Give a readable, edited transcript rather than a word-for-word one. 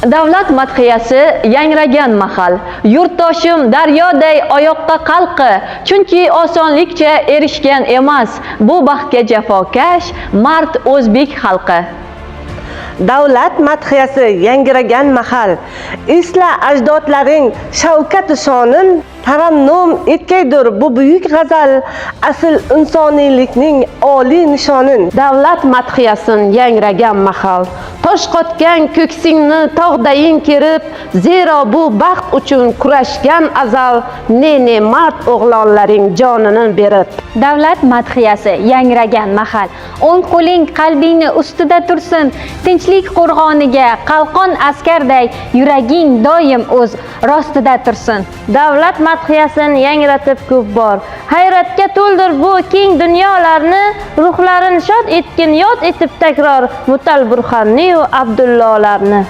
Davlat madhiyasi yangragan mahal, yurtdoshim daryoday oyoqqa qalqi, chunki osonlikcha erishgan emas bu baxtga jafokash mard o'zbek xalqi. Davlat madhiyasi yangragan mahal, esla ajdodlaring shavkat shonin, tarannum etgaydir bu buyuk g'azal, asl insoniylikning oliy nishonin. Davlat madhiyasin yangragan mahal, tosh qotgan ko'ksingni tog'dayin kerib, zero bu baxt uchun kurashgan azal, ne mard o'g'lonlaring jonini berib. Davlat madhiyasi yangragan mahal, o'ng qo'ling qalbingni ustida tursin, tinchlik qo'rg'oniga qalqon askarday yuraging doim o'z rostida tursin. Davlat madhiyasin yangratib ko'p bor, hayratga to'ldir bu keng dunyolarni, ruhlarin shod etgin yod etib takror Mutal Burhonni va Abdullohlarni.